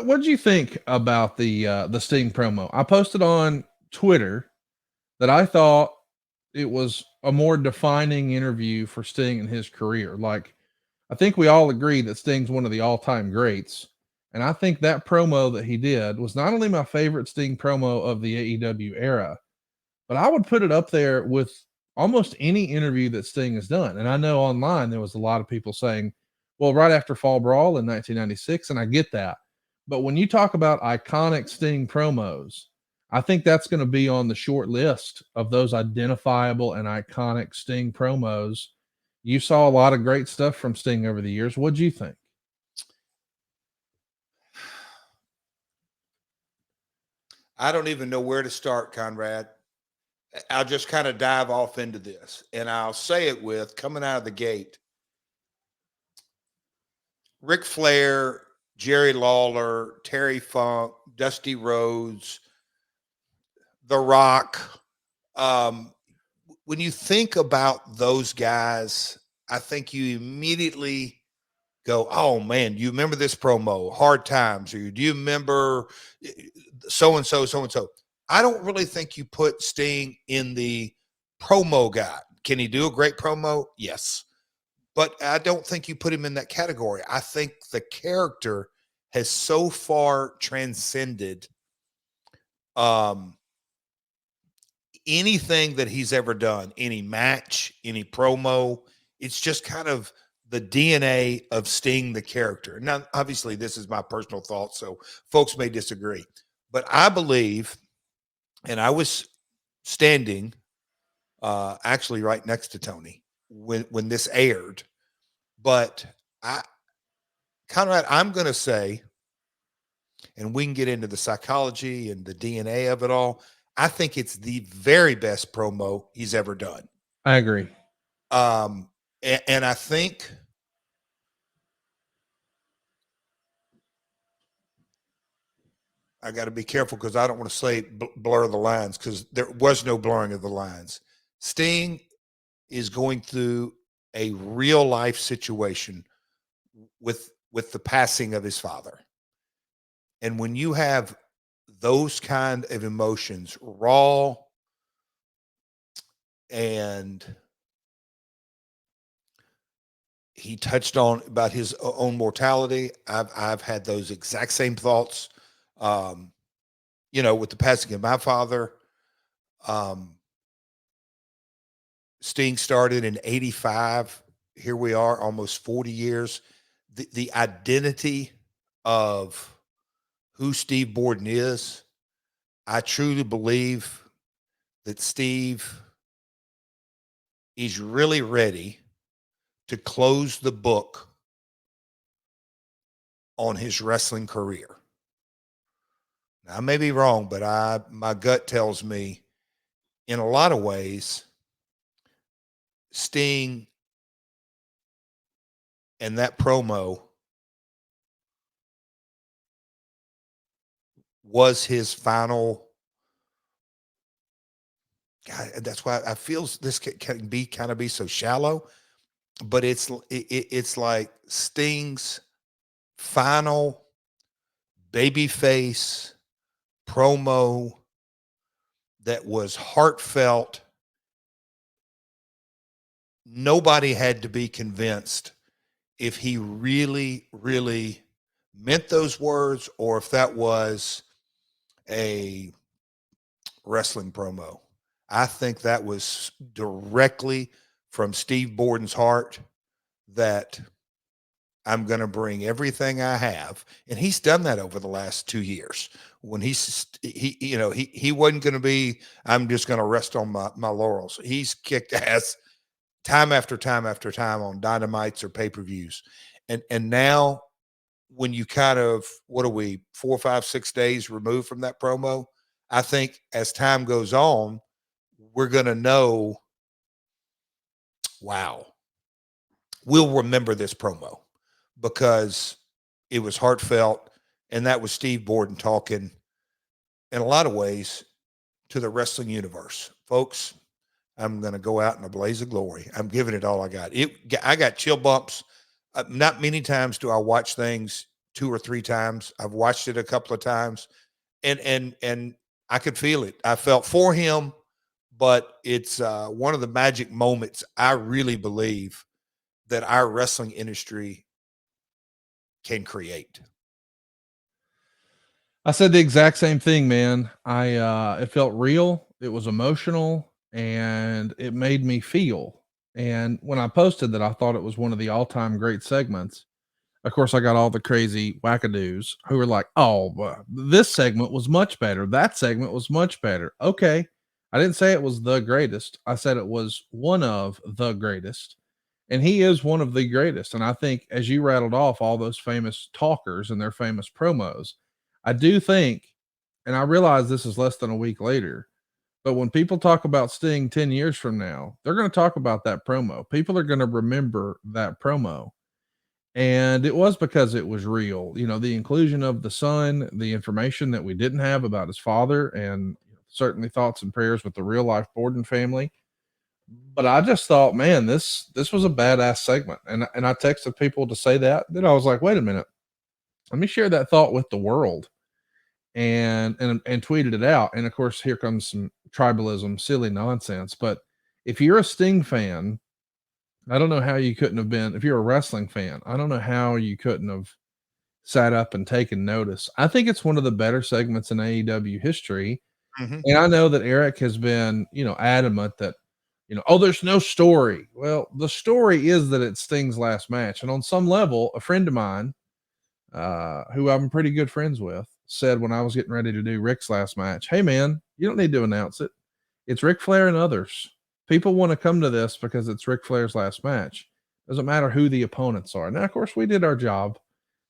What do you think about the Sting promo? I posted on Twitter that I thought it was a more defining interview for Sting in his career. Like, I think we all agree that Sting's one of the all-time greats. And I think that promo that he did was not only my favorite Sting promo of the AEW era, but I would put it up there with almost any interview that Sting has done. And I know online there was a lot of people saying, well, right after Fall Brawl in 1996, and I get that. But when you talk about iconic Sting promos, I think that's going to be on the short list of those identifiable and iconic Sting promos. You saw a lot of great stuff from Sting over the years. What'd you think? I don't even know where to start, Conrad. I'll just kind of dive off into this, and I'll say it with coming out of the gate. Ric Flair, Jerry Lawler, Terry Funk, Dusty Rhodes, The Rock. When you think about those guys, I think you immediately go, oh man, you remember this promo, Hard Times, or do you remember so-and-so, so-and-so? I don't really think you put Sting in the promo guy. Can he do a great promo? Yes. But I don't think you put him in that category. I think the character has so far transcended anything that he's ever done, any match, any promo. It's just kind of the DNA of Sting, the character. Now, obviously, this is my personal thought, so folks may disagree. But I believe, and I was standing actually right next to Tony when this aired, but Conrad, I'm going to say, and we can get into the psychology and the DNA of it all, I think it's the very best promo he's ever done. I agree. And I think I got to be careful because I don't want to say blur the lines, because there was no blurring of the lines. Sting is going through a real life situation with the passing of his father. And when you have those kind of emotions, raw and he touched on about his own mortality. I've had those exact same thoughts. With the passing of my father, Sting started in '85. Here we are, almost 40 years. The identity of who Steve Borden is, I truly believe that Steve is really ready to close the book on his wrestling career. Now, I may be wrong, but my gut tells me in a lot of ways, Sting and that promo was his final. God, that's why I feel this can be kind of be so shallow, but it's like Sting's final babyface promo that was heartfelt. Nobody had to be convinced if he really, really meant those words or if that was a wrestling promo. I think that was directly from Steve Borden's heart, that I'm going to bring everything I have. And he's done that over the last 2 years. When he wasn't going to be, I'm just going to rest on my laurels. He's kicked ass time after time after time on Dynamites or pay-per-views. And now when you kind of, what are we, 4, 5, 6 days removed from that promo, I think as time goes on, we're going to know, wow, we'll remember this promo because it was heartfelt. And that was Steve Borden talking in a lot of ways to the wrestling universe. Folks, I'm going to go out in a blaze of glory. I'm giving it all I got. I got chill bumps. Not many times do I watch things 2 or 3 times. I've watched it a couple of times, and I could feel it. I felt for him, but it's one of the magic moments I really believe that our wrestling industry can create. I said the exact same thing, man. It felt real, it was emotional, and it made me feel. And when I posted that I thought it was one of the all-time great segments, of course, I got all the crazy wackadoos who were like, "Oh, this segment was much better. That segment was much better." Okay. I didn't say it was the greatest. I said it was one of the greatest. And he is one of the greatest. And I think as you rattled off all those famous talkers and their famous promos, I do think, and I realize this is less than a week later, but when people talk about Sting 10 years from now, they're going to talk about that promo. People are going to remember that promo. And it was because it was real. You know, the inclusion of the son, the information that we didn't have about his father, and certainly thoughts and prayers with the real life Borden family. But I just thought, man, this was a badass segment. And I texted people to say that. Then I was like, wait a minute, let me share that thought with the world, and tweeted it out. And of course, here comes some tribalism, silly nonsense. But if you're a Sting fan, I don't know how you couldn't have been. If you're a wrestling fan, I don't know how you couldn't have sat up and taken notice. I think it's one of the better segments in AEW history. Mhm. And I know that Eric has been, adamant that, oh, there's no story. Well, the story is that it's Sting's last match. And on some level, a friend of mine, who I'm pretty good friends with, said when I was getting ready to do Rick's last match, "Hey, man, you don't need to announce it. It's Ric Flair and others. People want to come to this because it's Ric Flair's last match. Doesn't matter who the opponents are." Now, of course, we did our job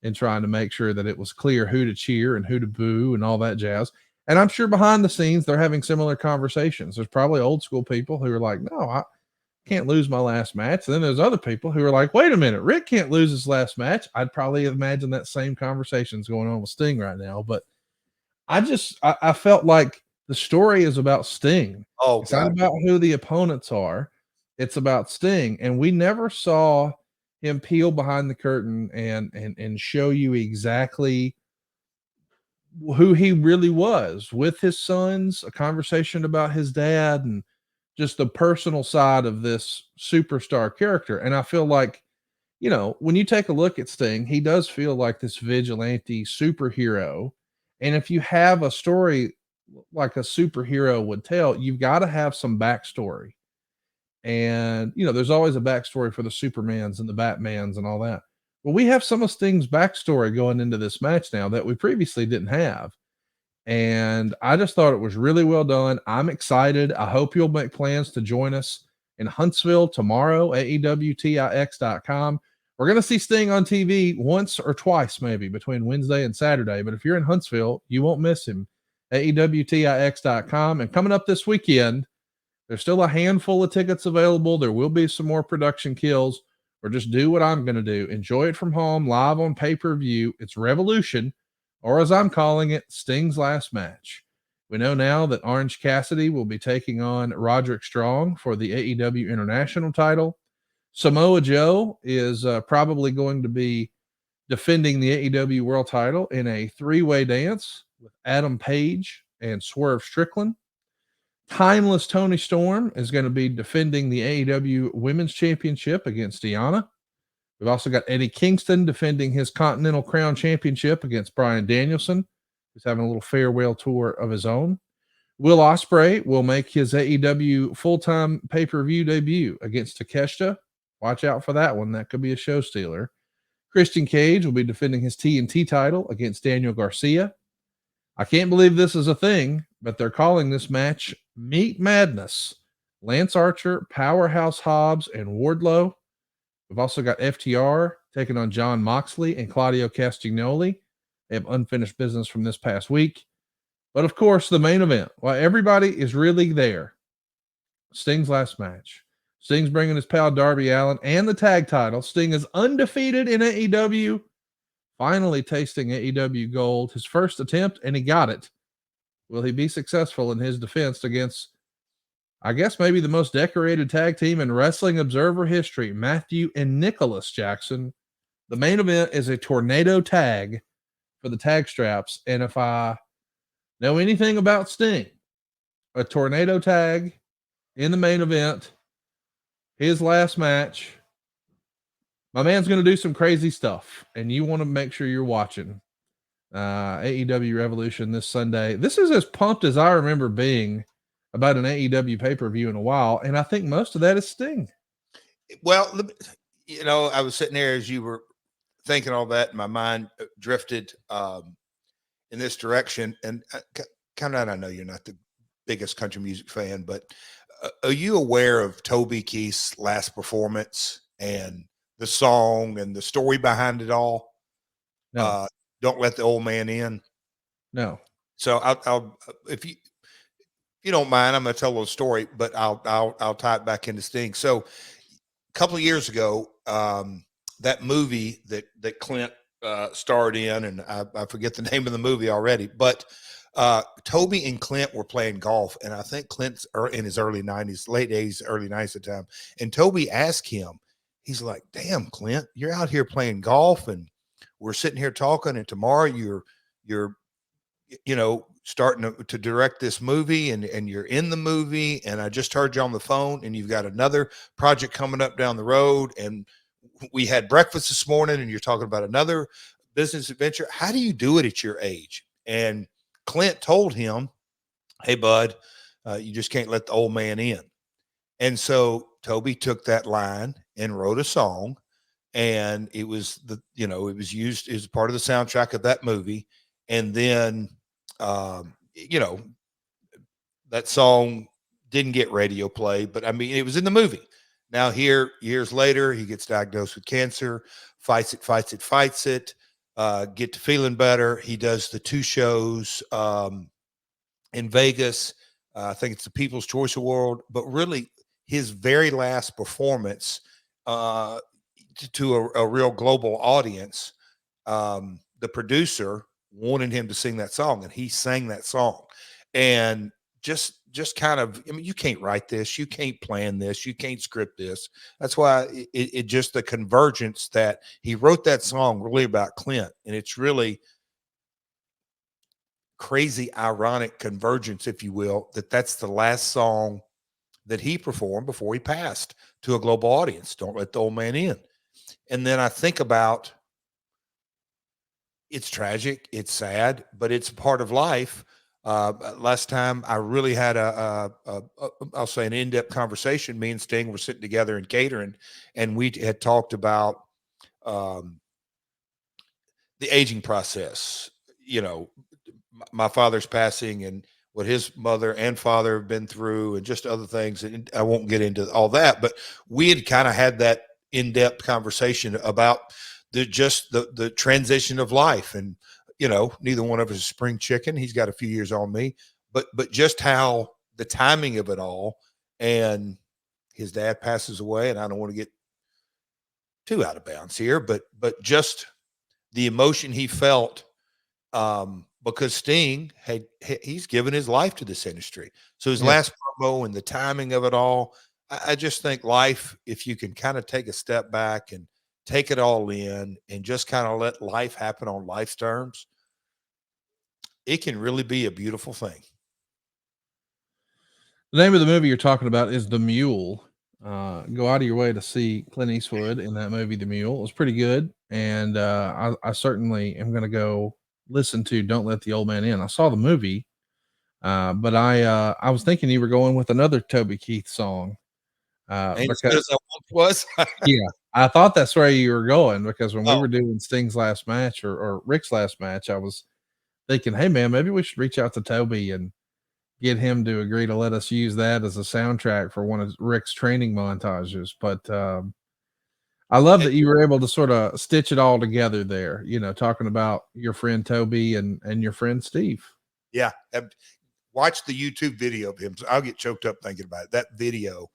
in trying to make sure that it was clear who to cheer and who to boo and all that jazz. And I'm sure behind the scenes, they're having similar conversations. There's probably old school people who are like, "No, I can't lose my last match." And then there's other people who are like, "Wait a minute, Rick can't lose his last match." I'd probably imagine that same conversation's going on with Sting right now. But I felt like the story is about Sting. Oh, It's not God. about who the opponents are. It's about Sting. And we never saw him peel behind the curtain and show you exactly who he really was with his sons, a conversation about his dad, and just the personal side of this superstar character. And I feel like, when you take a look at Sting, he does feel like this vigilante superhero. And if you have a story like a superhero would tell, you've got to have some backstory. And, there's always a backstory for the Supermans and the Batmans and all that. Well, we have some of Sting's backstory going into this match now that we previously didn't have. And I just thought it was really well done. I'm excited. I hope you'll make plans to join us in Huntsville tomorrow, AEWTIX.com. We're going to see Sting on TV once or twice, maybe between Wednesday and Saturday. But if you're in Huntsville, you won't miss him. AEWTIX.com. And coming up this weekend, there's still a handful of tickets available. There will be some more production kills, or just do what I'm going to do. Enjoy it from home, live on pay-per-view. It's Revolution, or as I'm calling it, Sting's last match. We know now that Orange Cassidy will be taking on Roderick Strong for the AEW International title. Samoa Joe is probably going to be defending the AEW World title in a three-way dance with Adam Page and Swerve Strickland. Timeless Tony Storm is going to be defending the AEW Women's Championship against Deanna. We've also got Eddie Kingston defending his Continental Crown Championship against Bryan Danielson, who's having a little farewell tour of his own. Will Ospreay will make his AEW full-time pay-per-view debut against Takeshita. Watch out for that one. That could be a show stealer. Christian Cage will be defending his TNT title against Daniel Garcia. I can't believe this is a thing, but they're calling this match Meat Madness. Lance Archer, Powerhouse Hobbs, and Wardlow. We've also got FTR taking on John Moxley and Claudio Castagnoli. They have unfinished business from this past week. But of course, the main event, while everybody is really there, Sting's last match. Sting's bringing his pal Darby Allin and the tag title. Sting is undefeated in AEW, finally tasting AEW gold, his first attempt, and he got it. Will he be successful in his defense against, I guess, maybe the most decorated tag team in Wrestling Observer history, Matthew and Nicholas Jackson? The main event is a tornado tag for the tag straps. And if I know anything about Sting, a tornado tag in the main event, his last match, my man's going to do some crazy stuff. And you want to make sure you're watching AEW Revolution this Sunday. This is as pumped as I remember being about an AEW pay-per-view in a while. And I think most of that is Sting. Well, you know, I was sitting there as you were thinking all that, and my mind drifted in this direction. And Conrad, I know you're not the biggest country music fan, but are you aware of Toby Keith's last performance and the song and the story behind it all? No. Don't Let the Old Man In. No. So I'll if you don't mind, I'm going to tell a little story, but I'll tie it back into Sting. So a couple of years ago, that movie that Clint starred in, and I forget the name of the movie already, but Toby and Clint were playing golf, and I think Clint's in his early 90s, late 80s, early 90s at the time. And Toby asked him, he's like, "Damn, Clint, you're out here playing golf, and we're sitting here talking, and tomorrow you're you know, starting to direct this movie, and you're in the movie, and I just heard you on the phone, and you've got another project coming up down the road, and we had breakfast this morning, and you're talking about another business adventure. How do you do it at your age?" And Clint told him, "Hey, bud, you just can't let the old man in." And so Toby took that line and wrote a song, and it was it was used as part of the soundtrack of that movie. And then, you know, that song didn't get radio play, but I mean, it was in the movie. Now here, years later, he gets diagnosed with cancer, fights it, get to feeling better. He does the 2 shows in Vegas. I think it's the People's Choice Award, but really his very last performance to a real global audience, the producer wanted him to sing that song, and he sang that song. And just kind of, I mean, you can't write this, you can't plan this, you can't script this. That's why it just the convergence that he wrote that song really about Clint, and it's really crazy, ironic convergence, if you will, that's the last song that he performed before he passed to a global audience. Don't Let the Old Man In. And then I think about, it's tragic, it's sad, but it's part of life. Last time I really had I'll say an in-depth conversation, me and Sting were sitting together in catering, and we had talked about the aging process. You know, my father's passing and what his mother and father have been through, and just other things. And I won't get into all that, but we had kind of had that in-depth conversation about the transition of life. And, you know, neither one of us is spring chicken. He's got a few years on me, but just how the timing of it all. And his dad passes away, and I don't want to get too out of bounds here, but just the emotion he felt, because Sting he's given his life to this industry. So his last promo and the timing of it all, I just think life, if you can kind of take a step back and take it all in and just kind of let life happen on life's terms, it can really be a beautiful thing. The name of the movie you're talking about is The Mule. Go out of your way to see Clint Eastwood in that movie. The Mule, it was pretty good, and I certainly am going to go listen to Don't Let the Old Man In. I saw the movie, but I was thinking you were going with another Toby Keith song. Ain't as good as I once was. Yeah, I thought that's where you were going, because when we were doing Sting's last match or Rick's last match, I was thinking, hey man, maybe we should reach out to Toby and get him to agree to let us use that as a soundtrack for one of Rick's training montages. But I love that you were able to sort of stitch it all together there, you know, talking about your friend Toby and your friend Steve. Yeah. Watch the YouTube video of him. I'll get choked up thinking about it. That video,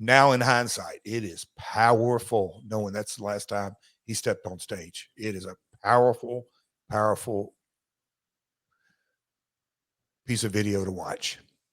now in hindsight, it is powerful, knowing that's the last time he stepped on stage. It is a powerful, powerful piece of video to watch.